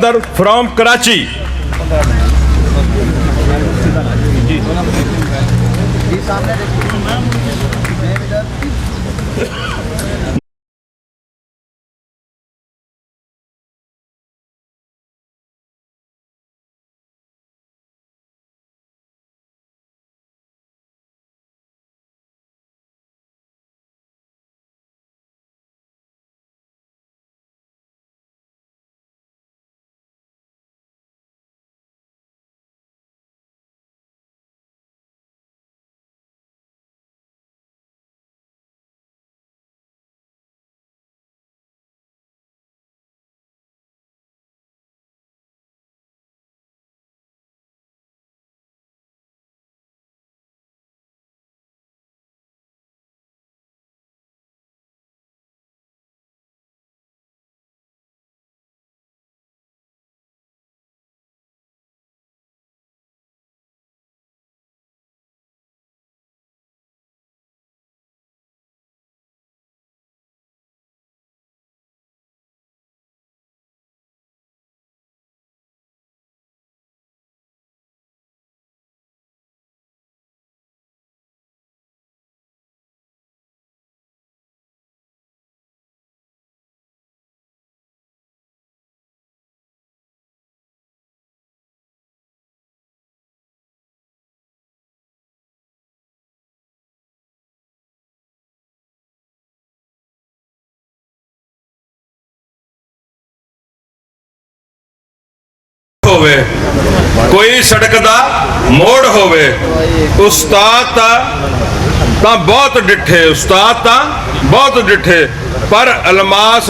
from Karachi. ਹੋਵੇ ਕੋਈ ਸੜਕ ਦਾ ਮੋੜ ਹੋਵੇ ਉਸਤਾਦ ਤਾਂ ਬਹੁਤ ਡਿੱਠੇ ਉਸਤਾਦ ਤਾਂ ਬਹੁਤ ਡਿੱਠੇ ਪਰ ਅਲਮਾਸ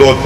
2,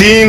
3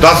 10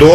2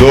2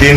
3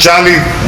40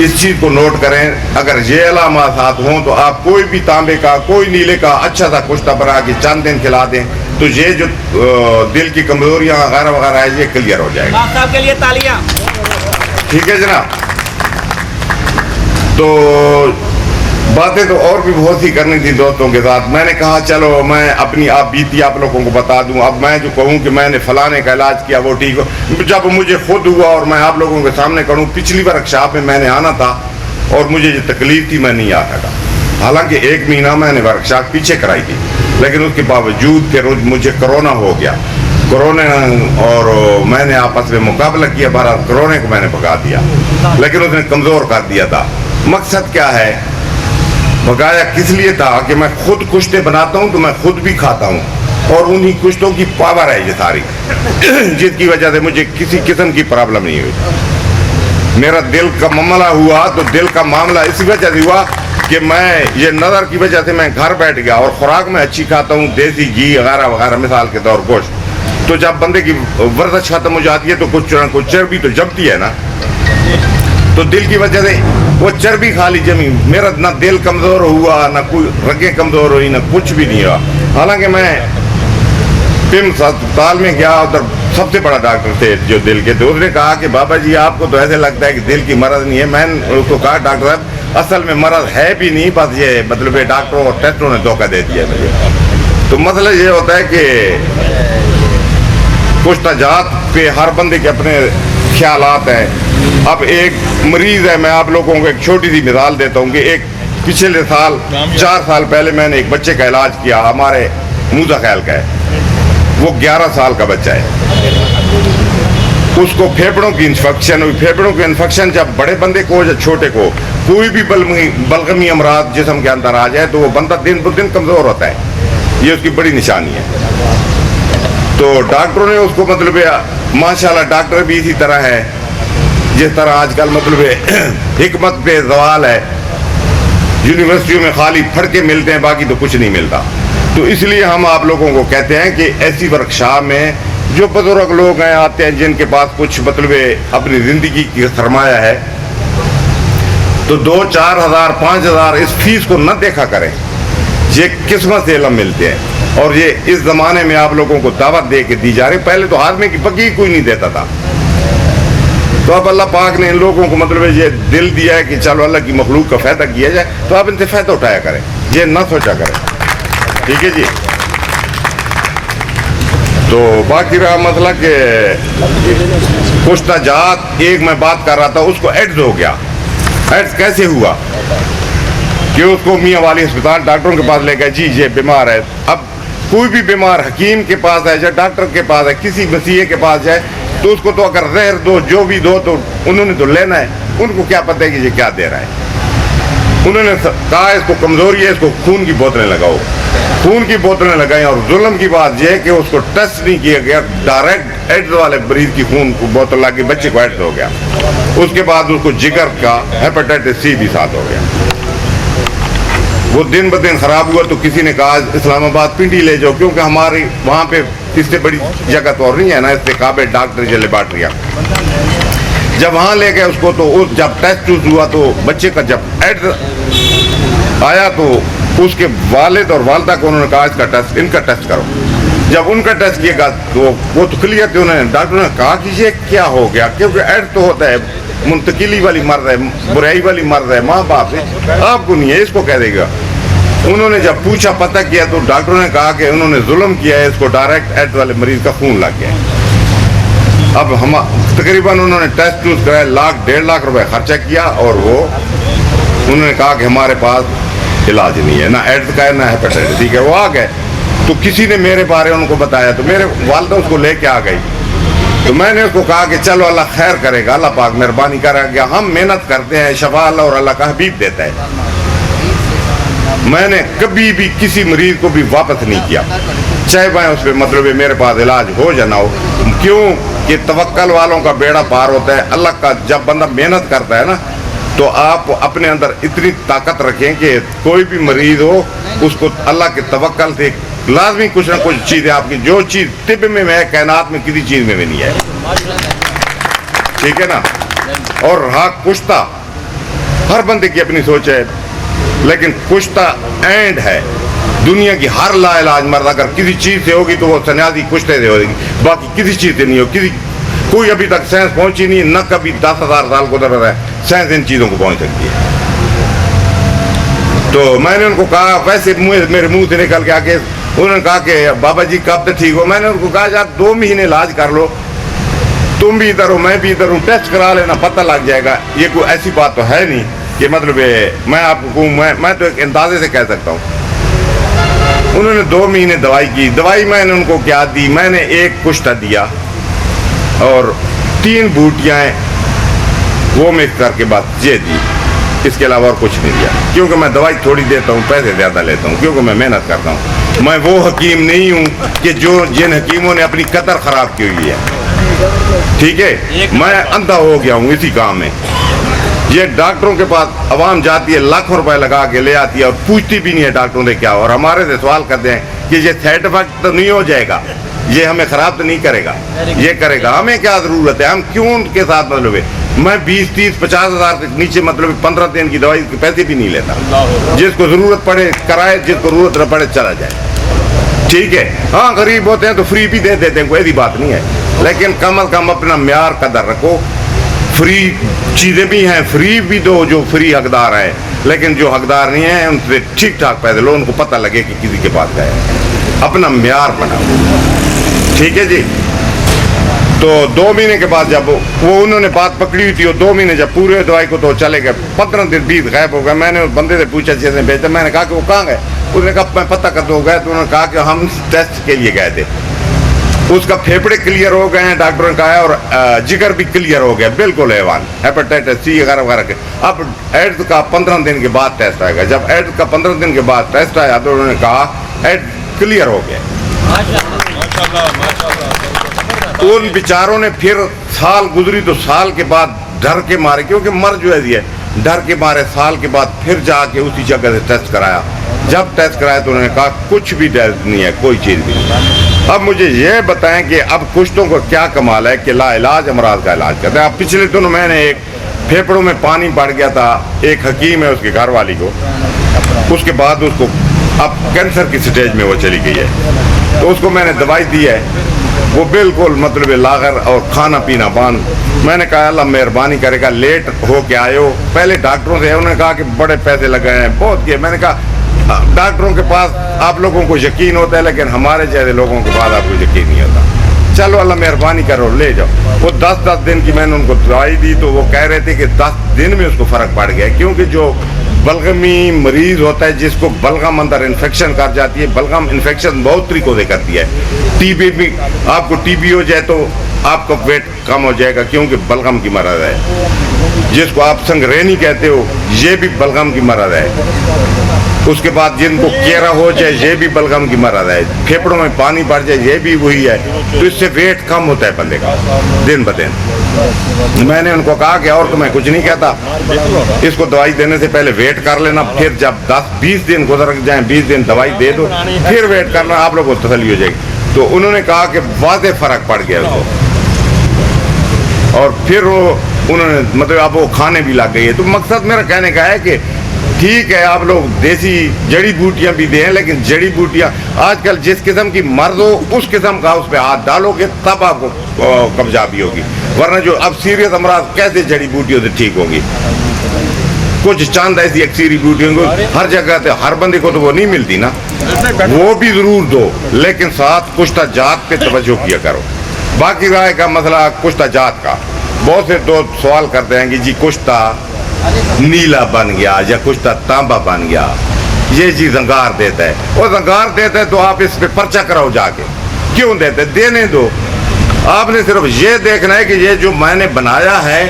اس چیز کو نوٹ کریں. اگر یہ علامات ہوں تو آپ کوئی بھی تانبے کا کوئی نیلے کا اچھا سا کشتہ بنا کے چند دن کھلا دیں تو یہ جو دل کی کمزوریاں وغیرہ وغیرہ ہے یہ کلیئر ہو جائے گا. صاحب کے لیے تالیاں. ٹھیک ہے جناب. تو باتیں تو اور بھی بہت سی کرنی تھی دوستوں کے ساتھ. میں نے کہا چلو میں اپنی آپ بیتی آپ لوگوں کو بتا دوں. اب میں جو کہوں کہ میں نے فلانے کا علاج کیا وہ ٹھیک ہو, جب مجھے خود ہوا اور میں آپ لوگوں کے سامنے کروں, پچھلی ورکشاپ میں نے آنا تھا اور مجھے جو تکلیف تھی میں نہیں آ سکا. حالانکہ 1 مہینہ میں نے ورکشاپ پیچھے کرائی تھی, لیکن اس کے باوجود کہ مجھے کرونا ہو گیا, کرونا اور میں نے آپس میں مقابلہ کیا, بہرحال کرونے کو میں نے بھگا دیا, لیکن اس نے کمزور کر دیا تھا. مقصد کیا ہے, بھگایا کس لیے تھا کہ میں خود کشتے بناتا ہوں تو میں خود بھی کھاتا ہوں, اور انہی کشتوں کی پاور ہے یہ ساری, جس کی وجہ سے مجھے کسی قسم کی پرابلم نہیں ہوئی. میرا دل کا معاملہ ہوا تو دل کا معاملہ اسی وجہ سے ہوا کہ میں یہ نظر کی وجہ سے میں گھر بیٹھ گیا, اور خوراک میں اچھی کھاتا ہوں, دیسی گھی وغیرہ وغیرہ مثال کے طور گوشت. تو جب بندے کی ورزش ختم ہو جاتی ہے تو کچھ نہ کچھ چربی تو جمتی ہے نا, تو دل کی وجہ سے وہ چربی خالی جمی. میرا نہ دل کمزور ہوا, نہ کوئی رگیں کمزور ہوئی, نہ کچھ بھی نہیں ہوا. حالانکہ میں پمس اسپتال میں گیا, ادھر سب سے بڑا ڈاکٹر تھے جو دل کے تھے. اس نے کہا کہ بابا جی آپ کو تو ایسے لگتا ہے کہ دل کی مرض نہیں ہے. میں نے اس کو کہا ڈاکٹر صاحب اصل میں مرض ہے بھی نہیں, بس یہ مطلب ڈاکٹروں اور ٹیسٹوں نے دھوکہ دے دیا مجھے. تو مسئلہ یہ ہوتا ہے کہ کشتہ جات پہ ہر بندے کے اپنے خیالات ہیں. اب ایک مریض ہے, میں آپ لوگوں کو ایک چھوٹی سی مثال دیتا ہوں کہ ایک پچھلے سال 4 سال پہلے میں نے ایک بچے کا علاج کیا, ہمارے موزہ خیل کا ہے, وہ 11 سال کا بچہ ہے. اس کو پھیپڑوں کی انفیکشن ہوئی. پھیپڑوں کی انفیکشن جب بڑے بندے کو یا چھوٹے کو کوئی بھی بلغمی امراض جسم کے اندر آ جائے تو وہ بندہ دن بدن کمزور ہوتا ہے, یہ اس کی بڑی نشانی ہے. تو ڈاکٹروں نے اس کو مطلب ماشاءاللہ ڈاکٹر بھی اسی طرح ہے جس طرح آج کل مطلب حکمت پہ زوال ہے. یونیورسٹیوں میں خالی پھڑکے ملتے ہیں, باقی تو کچھ نہیں ملتا. تو اس لیے ہم آپ لوگوں کو کہتے ہیں کہ ایسی ورکشاپ میں جو بزرگ لوگ ہیں آتے ہیں, جن کے پاس کچھ مطلب اپنی زندگی کی سرمایہ ہے, تو 2-4 ہزار 5 ہزار اس فیس کو نہ دیکھا کریں. یہ قسمت سے علم ملتے ہیں, اور یہ اس زمانے میں آپ لوگوں کو دعوت دے کے دی جا رہی. پہلے تو ہاضمے کی پکی کوئی نہیں دیتا تھا, تو اب اللہ پاک نے ان لوگوں کو مطلب یہ دل دیا ہے کہ چلو اللہ کی مخلوق کا فائدہ کیا جائے, تو آپ ان سے فائدہ اٹھایا کریں, یہ نہ سوچا کریں. ٹھیک ہے جی. تو باقی رہا مسئلہ کہ کشتہ جات, ایک میں بات کر رہا تھا, اس کو ایڈز ہو گیا. ایڈز کیسے ہوا کہ اس کو میاں والی اسپتال ڈاکٹروں کے پاس لے گئے, جی یہ بیمار ہے. اب کوئی بھی بیمار حکیم کے پاس ہے یا ڈاکٹر کے پاس ہے, کسی مسیحی کے پاس جائے تو اس کو تو اگر زہر دو جو بھی دو تو انہوں نے تو لینا ہے. ان کو کیا پتہ ہے کہ یہ کیا دے رہا ہے. انہوں نے کہا اس کو کمزوری ہے, اس کو خون کی بوتلیں لگاؤ. خون کی بوتلیں لگائیں, اور ظلم کی بات یہ ہے کہ اس کو ٹیسٹ نہیں کیا گیا, ڈائریکٹ ایڈز والے مریض کی خون کو بوتل لگی, بچے کو ایڈز ہو گیا. اس کے بعد اس کو جگر کا ہیپیٹائٹس سی بھی ساتھ ہو گیا. وہ دن بدن خراب ہوا تو کسی نے کہا اسلام آباد پنڈی لے جاؤ, کیونکہ ہماری وہاں پہ اس سے بڑی جگہ تو اور نہیں ہے نا, اس سے قابل ڈاکٹر یا لیبارٹریاں. جب وہاں لے گئے اس کو, تو جب ٹیسٹ ہوا تو بچے کا جب ایڈز آیا تو اس کے والد اور والدہ کو انہوں نے کہا اس کا ٹیسٹ, ان کا ٹیسٹ کرو. جب ان کا ٹیسٹ کیے گا تو وہ تو کلیئر تھے. انہوں نے ڈاکٹر نے کہا کہ یہ کیا ہو گیا, کیونکہ ایڈز تو ہوتا ہے منتقلی والی مرض ہے, برائی والی مرض ہے, ماں باپ سے, آپ کو نہیں ہے, اس کو کہہ دے گا. انہوں نے جب پوچھا پتہ کیا تو ڈاکٹروں نے کہا کہ انہوں نے ظلم کیا ہے, اس کو ڈائریکٹ ایڈز والے مریض کا خون لگ گیا. اب ہم تقریباً انہوں نے ٹیسٹ چوز کرائے, 1.5 لاکھ روپے خرچہ کیا, اور وہ انہوں نے کہا کہ ہمارے پاس علاج نہیں ہے, نہ ایڈز کا ہے نہ ہیپیٹائٹس. ٹھیک ہے, وہ آ گئے تو کسی نے میرے بارے ان کو بتایا, تو میرے والدہ اس کو لے کے آ گئی. تو میں نے اس کو کہا کہ چلو اللہ خیر کرے گا, اللہ پاک مہربانی کرے گا, ہم محنت کرتے ہیں, شفا اللہ اور اللہ کا حبیب دیتا ہے. میں نے کبھی بھی کسی مریض کو بھی واپس نہیں کیا, چاہے میں اس پہ مطلب میرے پاس علاج ہو یا نہ ہو. کیوں کہ توکل والوں کا بیڑا پار ہوتا ہے. اللہ کا جب بندہ محنت کرتا ہے نا, تو آپ اپنے اندر اتنی طاقت رکھیں کہ کوئی بھی مریض ہو اس کو اللہ کے توکل سے لازمی کچھ نہ کچھ چیز ہے آپ کی, جو چیز طب میں ہے کائنات میں کسی چیز میں بھی نہیں ہے. ٹھیک ہے نا. اور رہا کشتہ, ہر بندے کی اپنی سوچ ہے، لیکن کشتہ اینڈ ہے دنیا کی ہر لا علاج مرض اگر کسی چیز سے ہوگی تو وہ سنیازی کشتے سے ہوگی، باقی کسی چیز سے نہیں ہوگی. کوئی ابھی تک سائنس پہنچی نہیں، نہ کبھی 10,000 سال گزر رہا ہے سائنس ان چیزوں کو پہنچ سکتی ہے. تو میں نے ان کو کہا، ویسے میرے منہ سے نکل کے آ کے انہوں نے کہا کہ بابا جی کب تک ٹھیک ہو. میں نے ان کو کہا یار 2 مہینے علاج کر لو، تم بھی ادھر ہو میں بھی ادھر ہوں، ٹیسٹ کرا لینا پتہ لگ جائے گا. یہ کوئی ایسی بات تو ہے نہیں کہ مطلب میں آپ کو میں تو ایک اندازے سے کہہ سکتا ہوں. انہوں نے 2 مہینے دوائی کی. دوائی میں نے ان کو کیا دی، میں نے 1 کشتہ دیا اور 3 بوٹیاں وہ مکس کر کے بات یہ دی، اس کے علاوہ اور کچھ نہیں دیا. کیونکہ میں دوائی تھوڑی دیتا ہوں، پیسے زیادہ لیتا ہوں، کیونکہ میں محنت کرتا ہوں. میں وہ حکیم نہیں ہوں کہ جن حکیموں نے اپنی قطر خراب کی ہوئی ہے. ٹھیک ہے، میں اندھا ہو گیا ہوں اسی کام میں. یہ ڈاکٹروں کے پاس عوام جاتی ہے، لاکھوں روپے لگا کے لے آتی ہے اور پوچھتی بھی نہیں ہے ڈاکٹروں سے کیا، اور ہمارے سے سوال کرتے ہیں کہ یہ سائڈ افیکٹ تو نہیں ہو جائے گا، یہ ہمیں خراب تو نہیں کرے گا، یہ کرے گا، ہمیں کیا ضرورت ہے، ہم کیوں ان کے ساتھ مطلب ہے. میں 20, 30, 50 ہزار سے نیچے مطلب 15 دن کی دوائی کے پیسے بھی نہیں لیتا. جس کو ضرورت پڑے کرائے، جس کو ضرورت نہ پڑے چلا جائے. ٹھیک ہے، ہاں غریب ہوتے ہیں تو فری بھی دے دیتے ہیں، کوئی ایسی بات نہیں ہے، لیکن کم از کم اپنا معیار قدر رکھو. فری چیزیں بھی ہیں، فری بھی دو جو فری حقدار ہیں، لیکن جو حقدار نہیں ہیں ان سے ٹھیک ٹھاک پیسے لو، ان کو پتہ لگے کہ کسی کے پاس گئے. اپنا معیار بناؤ. ٹھیک ہے جی. تو 2 مہینے کے بعد جب وہ انہوں نے بات پکڑی ہوئی تھی، وہ 2 مہینے جب پورے دوائی کو تو چلے گئے، 15 دن 20 غائب ہو گئے. میں نے اس بندے سے پوچھا جس نے بھیجا، میں نے کہا کہ وہ کہاں گئے؟ اس نے کہا میں پتہ کر دو گئے. تو انہوں نے کہا کہ ہم ٹیسٹ کے لیے گئے تھے. اس کا پھیپڑے کلیئر ہو گئے ہیں ڈاکٹروں نے کہا ہے، اور جگر بھی کلیئر ہو گیا بالکل ایوان، ہیپاٹائٹس سی وغیرہ وغیرہ کے. اب ایڈز کا 15 دن کے بعد ٹیسٹ آئے گا. جب ایڈز کا 15 دن کے بعد ٹیسٹ آیا تو انہوں نے کہا ایڈز کلیئر ہو گیا. ان بیچاروں نے پھر سال گزری تو سال کے بعد ڈر کے مارے، کیونکہ مر جو ہے یہ ڈر کے مارے، سال کے بعد پھر جا کے اسی جگہ سے ٹیسٹ کرایا. جب ٹیسٹ کرایا تو انہوں نے کہا کچھ بھی ٹیسٹ نہیں ہے، کوئی چیز بھی نہیں. اب مجھے یہ بتائیں کہ اب کشتوں کو کیا کمال ہے کہ لا علاج امراض کا علاج کرتے ہیں. اب پچھلے دنوں میں نے ایک پھیپڑوں میں پانی پڑ گیا تھا، ایک حکیم ہے اس کے گھر والی کو، اس کے بعد اس کو اب کینسر کی سٹیج میں وہ چلی گئی ہے. تو اس کو میں نے دوائی دی ہے، وہ بالکل مطلب لاغر اور کھانا پینا بند. میں نے کہا اللہ مہربانی کرے گا، لیٹ ہو کے آئے ہو. پہلے ڈاکٹروں سے انہوں نے کہا کہ بڑے پیسے لگے ہیں، بہت کیے. میں نے کہا ڈاکٹروں کے پاس آپ لوگوں کو یقین ہوتا ہے، لیکن ہمارے جیسے لوگوں کے پاس آپ کو یقین نہیں ہوتا. چلو اللہ مہربانی کرو لے جاؤ. وہ 10 دن کی میں نے ان کو دوائی دی تو وہ کہہ رہے تھے کہ 10 دن میں اس کو فرق پڑ گیا. کیونکہ جو بلغمی مریض ہوتا ہے جس کو بلغم اندر انفیکشن کر جاتی ہے، بلغم انفیکشن بہت طریقوں سے کرتی ہے. ٹی بی بھی، آپ کو ٹی بی ہو جائے تو آپ کا ویٹ کم ہو جائے گا، کیونکہ بلغم کی مرض ہے. جس کو آپ سنگرینی کہتے ہو یہ بھی بلغم کی مرض ہے. اس کے بعد جن کو کیرا ہو جائے یہ بھی بلغم کی مرض ہے. پھیپڑوں میں پانی بڑھ جائے یہ بھی وہی ہے. تو اس سے ویٹ کم ہوتا ہے بندے کا دن بدن. میں نے ان کو کہا کہ اور تو میں کچھ نہیں کہتا، اس کو دوائی دینے سے پہلے ویٹ کر لینا، پھر جب 10-20 دن گزر جائیں، 20 دن دوائی دے دو، پھر ویٹ کرنا، آپ لوگوں کو تسلی ہو جائے گی. تو انہوں نے کہا کہ واضح فرق پڑ گیا اس کو. اور پھر وہ انہوں نے مطلب اب وہ کھانے بھی لگ گئی ہے. تو مقصد میرا کہنے کا ہے کہ ٹھیک ہے آپ لوگ دیسی جڑی بوٹیاں بھی دیں، لیکن جڑی بوٹیاں آج کل جس قسم کی مرض ہو اس قسم کا اس پہ ہاتھ ڈالو گے تب آپ کو کامیابی ہوگی. ورنہ جو اب سیریس امراض کیسے جڑی بوٹیوں سے ٹھیک ہوگی؟ کچھ چاند ایسی ایکسیری بوٹیوں کو ہر جگہ سے ہر بندے کو تو وہ نہیں ملتی نا، وہ بھی ضرور دو، لیکن ساتھ کشتہ جات پہ توجہ کیا کرو. باقی رائے کا مسئلہ کشتہ جات کا، بہت سے دوست سوال کرتے ہیں کہ جی کشتہ نیلا بن گیا یا کشتہ تانبا بن گیا، یہ جی زنگار دیتا ہے. وہ زنگار دیتا ہے تو آپ اس پہ پرچہ کراؤ جا کے. کیوں دیتے؟ دینے دو. آپ نے صرف یہ دیکھنا ہے کہ یہ جو میں نے بنایا ہے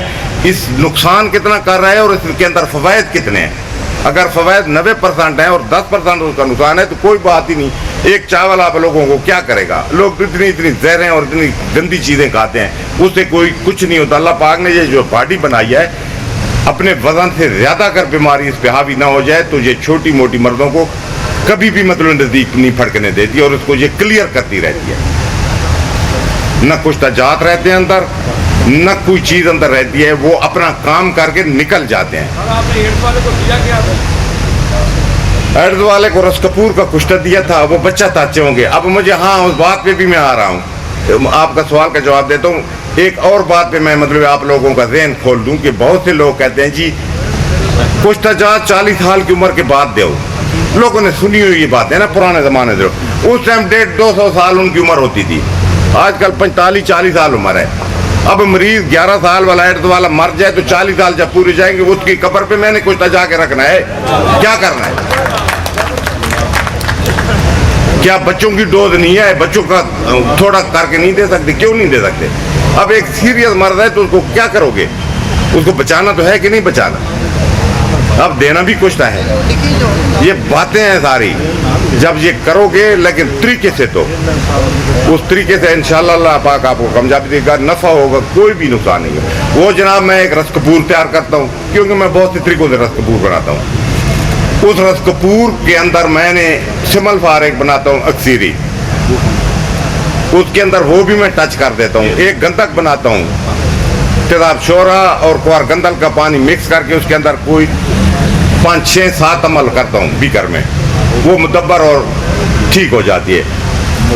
اس نقصان کتنا کر رہا ہے اور اس کے اندر فوائد کتنے ہیں. اگر فوائد 90% ہیں اور 10% اس کا نقصان ہے تو کوئی بات ہی نہیں. ایک چاول آپ لوگوں کو کیا کرے گا؟ لوگ اتنی زہریں اور اتنی گندی چیزیں کھاتے ہیں، اس سے کوئی کچھ نہیں ہوتا. اللہ پاک نے یہ جو باڈی بنائی ہے اپنے وزن سے زیادہ اگر بیماری اس پہ حاوی نہ ہو جائے تو یہ چھوٹی موٹی مرضوں کو کبھی بھی مطلب نزدیک نہیں پھڑکنے دیتی اور اس کو یہ کلیئر کرتی رہتی ہے. نہ کشتہ جات رہتے ہیں اندر، نہ کوئی چیز اندر رہتی ہے, وہ اپنا کام کر کے نکل جاتے ہیں. آپ نے ایڈز والے کو دیا کیا تھا؟ ایڈز والے کو رس کپور کا کشتہ دیا تھا, وہ بچہ تھا اچھے ہوں گے. اب مجھے ہاں اس بات پہ بھی میں آ رہا ہوں, آپ کا سوال کا جواب دیتا ہوں. ایک اور بات پہ میں مطلب آپ لوگوں کا ذہن کھول دوں کہ بہت سے لوگ کہتے ہیں جی کشتہ جات 40 سال کی عمر کے بعد دو. لوگوں نے سنی ہوئی یہ بات ہے نا پرانے زمانے سے. اس ٹائم 150-200 سال ان کی عمر ہوتی تھی, آج کل 45-40 سال عمر ہے. اب مریض 11 سال والا ایڈز والا مر جائے تو 40 سال جب پورے جائیں گے, اس کی قبر پہ میں نے کشتہ جا کے رکھنا ہے, کیا کرنا ہے؟ کیا بچوں کی ڈوز نہیں ہے؟ بچوں کا تھوڑا کر کے نہیں دے سکتے؟ کیوں نہیں دے سکتے؟ اب ایک سیریس مرض ہے تو اس کو کیا کرو گے؟ اس کو بچانا تو ہے کہ نہیں بچانا؟ اب دینا بھی کشتہ ہے. یہ باتیں ہیں ساری, جب یہ کرو گے لیکن طریقے سے, تو اس طریقے سے انشاءاللہ اللہ پاک آپ کو کامیابی دے گا, نفع ہوگا, کوئی بھی نقصان نہیں ہے. وہ جناب میں ایک رس کپور تیار کرتا ہوں, کیونکہ میں بہت سے طریقوں سے رس کپور بناتا ہوں. اس رس کپور کے اندر میں نے سمل فارغ بناتا ہوں اکثیری, اس کے اندر وہ بھی میں ٹچ کر دیتا ہوں. ایک گندک بناتا ہوں, تیزاب شورا اور کوار گندل کا پانی مکس کر کے اس کے اندر کوئی 5-6-7 عمل کرتا ہوں بیکر میں, وہ مدبر اور ٹھیک ہو جاتی ہے.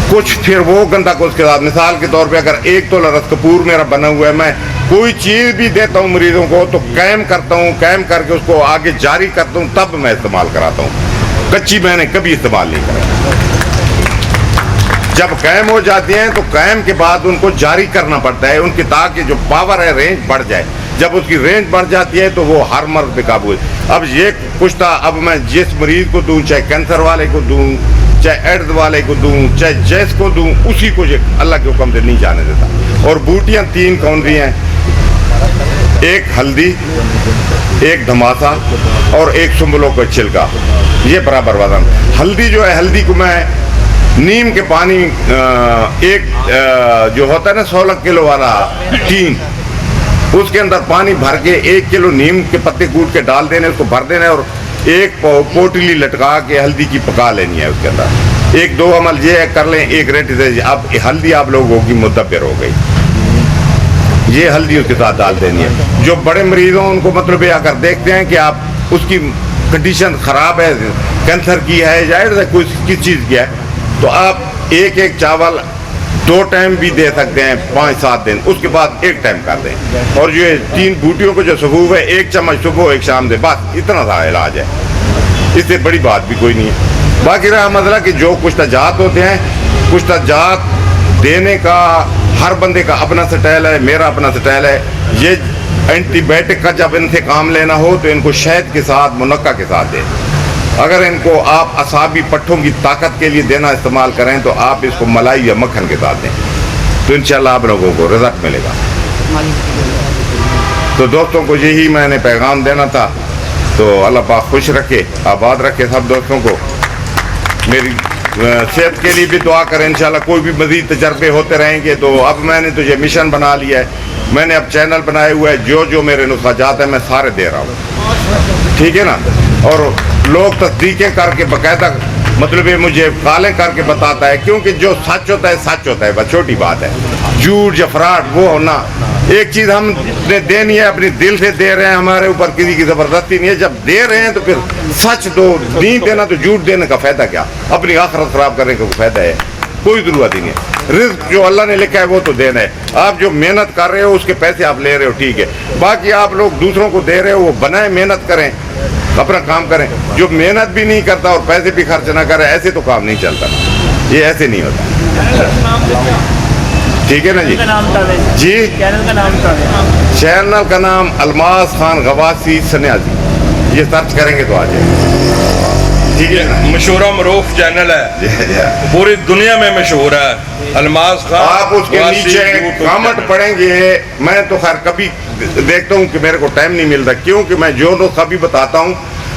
کچھ پھر وہ گندک اس کے ساتھ, مثال کے طور پہ اگر 1 تولہ رس کپور میرا بنا ہوا ہے, میں کوئی چیز بھی دیتا ہوں مریضوں کو تو قائم کرتا ہوں, قائم کر کے اس کو آگے جاری کرتا ہوں, تب میں استعمال کراتا ہوں. کچی میں نے کبھی استعمال نہیں کرا. جب قائم ہو جاتی ہیں تو قائم کے بعد ان کو جاری کرنا پڑتا ہے, ان کی تاکہ جو پاور ہے رینج بڑھ جائے. جب اس کی رینج بڑھ جاتی ہے تو وہ ہر مرض پہ قابو ہے. اب یہ کشتہ اب میں جس مریض کو دوں, چاہے کینسر والے کو دوں, چاہے ایڈز والے کو دوں, چاہے جیس کو دوں, اسی کو یہ اللہ کے حکم سے نہیں جانے دیتا. اور بوٹیاں 3 کون سی ہیں, ایک ہلدی, ایک دھماسا اور ایک سنبلوں کا چھلکا, یہ برابر وزن. ہلدی جو ہے, ہلدی کو میں نیم کے پانی, ایک جو ہوتا ہے نا 16 کلو والا ٹین, اس کے اندر پانی بھر کے 1 کلو نیم کے پتے کوٹ کے ڈال دینے, اس کو بھر دینا ہے, اور ایک پوٹلی لٹکا کے ہلدی کی پکا لینی ہے. اس کے اندر 1-2 عمل یہ کر لیں, ایک ریٹی سے اب ہلدی آپ لوگوں کی مدبر ہو گئی. یہ ہلدی اس کے ساتھ ڈال دینی ہے. جو بڑے مریض ہوں ان کو مطلب یہ اگر دیکھتے ہیں کہ آپ اس کی کنڈیشن خراب ہے, کینسر کی ہے یا کوئی کس چیز کی ہے, تو آپ ایک چاول 2 ٹائم بھی دے سکتے ہیں 5-7 دن, اس کے بعد 1 ٹائم کر دیں. اور یہ 3 بوٹیوں کو جو سفوف ہے, 1 چمچ صبح 1 شام دے, بس اتنا سا علاج ہے, اس سے بڑی بات بھی کوئی نہیں ہے. باقی رہا مسئلہ کہ جو کشتہ جات ہوتے ہیں, کشتہ جات دینے کا ہر بندے کا اپنا سٹائل ہے, میرا اپنا سٹائل ہے. یہ اینٹی بائیوٹک کا جب ان سے کام لینا ہو تو ان کو شہد کے ساتھ, منقع کے ساتھ دیں. اگر ان کو آپ اعصابی پٹھوں کی طاقت کے لیے دینا استعمال کریں تو آپ اس کو ملائی یا مکھن کے ساتھ دیں, تو انشاءاللہ آپ لوگوں کو رزق ملے گا. تو دوستوں کو یہی میں نے پیغام دینا تھا. تو اللہ پاک خوش رکھے, آباد رکھے سب دوستوں کو. میری صحت کے لیے بھی دعا کریں, انشاءاللہ کوئی بھی مزید تجربے ہوتے رہیں گے. تو اب میں نے تو یہ مشن بنا لیا ہے, میں نے اب چینل بنائے ہوئے ہیں, جو میرے نسخہ جات ہیں میں سارے دے رہا ہوں, ٹھیک ہے نا. اور لوگ تصدیقیں کر کے باقاعدہ مطلب یہ مجھے کالیں کر کے بتاتا ہے, کیونکہ جو سچ ہوتا ہے سچ ہوتا ہے, بس چھوٹی بات ہے. جھوٹ یا فراڈ وہ ہونا, ایک چیز ہم نے دینی ہے اپنی دل سے دے رہے ہیں, ہمارے اوپر کسی کی زبردستی نہیں ہے. جب دے رہے ہیں تو پھر سچ دو, نہیں دینا تو جھوٹ دینے کا فائدہ کیا, اپنی آخرت خراب کرنے کا فائدہ ہے, کوئی ضرورت ہی نہیں ہے. رزق جو اللہ نے لکھا ہے وہ تو دینا ہے. آپ جو محنت کر رہے ہو اس کے پیسے آپ لے رہے ہو, ٹھیک ہے. باقی آپ لوگ دوسروں کو دے رہے ہو, وہ بنائیں, محنت کریں, اپنا کام کریں. جو محنت بھی نہیں کرتا اور پیسے بھی خرچ نہ کرے, ایسے تو کام نہیں چلتا, یہ ایسے نہیں ہوتا, ٹھیک ہے نا جی. جی چینل کا نام الماس خان غواسی سنیازی, یہ سرچ کریں گے تو آ جائے گا, ٹھیک ہے. مشہور معروف چینل ہے, پوری دنیا میں مشہور ہے, الماس خان. آپ اس کے نیچے کامنٹ پڑھیں گے. میں تو خیر کبھی دیکھتا ہوں کہ میرے کو ٹائم نہیں ملتا, کیونکہ میں جو لوگ کبھی بتاتا ہوں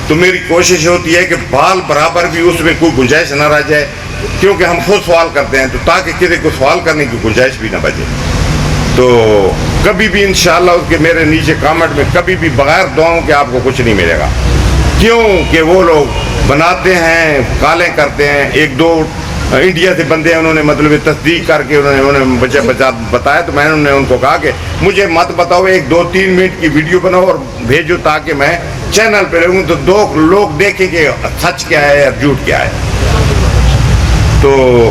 تو میری کوشش ہوتی ہے کہ بال برابر بھی اس میں کوئی گنجائش نہ رہ جائے, کیونکہ ہم خود سوال کرتے ہیں, تو تاکہ کسی کو سوال کرنے کی گنجائش بھی نہ بچے. تو کبھی بھی انشاءاللہ اس کے میرے نیچے کامنٹ میں کبھی بھی بغیر دعاؤں کہ آپ کو کچھ نہیں ملے گا, کیوں کہ وہ لوگ بناتے ہیں, کالیں کرتے ہیں, 1-2 انڈیا سے بندے ہیں، انہوں نے مطلب تصدیق کر کے انہوں نے بتایا، تو میں نے ان کو کہا کہ مجھے مت بتاؤ، 1-2-3 منٹ کی ویڈیو بناؤ اور بھیجو تاکہ میں چینل پہ رہوں تو 2 لوگ دیکھیں کہ سچ کیا ہے اور جھوٹ کیا ہے۔ تو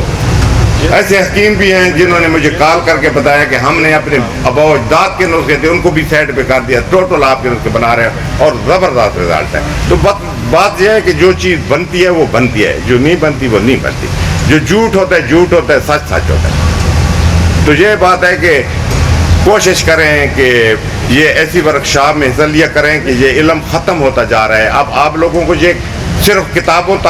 ایسے حکیم بھی ہیں جنہوں نے مجھے کال کر کے بتایا کہ ہم نے اپنے آباء و اجداد کے نسخے تھے ان کو بھی سائڈ پہ کر دیا، ٹوٹل آپ کے نسخے بنا رہے ہیں اور زبردست رزلٹ ہے۔ تو بات یہ ہے کہ جو چیز بنتی ہے وہ بنتی ہے، جو نہیں بنتی وہ نہیں بنتی، جو جھوٹ ہوتا ہے جھوٹ ہوتا ہے، سچ سچ ہوتا ہے۔ تو یہ بات ہے کہ کوشش کریں کہ یہ ایسی ورکشاپ میں حصہ لیا کریں کہ یہ علم ختم ہوتا جا رہا ہے۔ اب آپ لوگوں کو یہ صرف کتابوں تک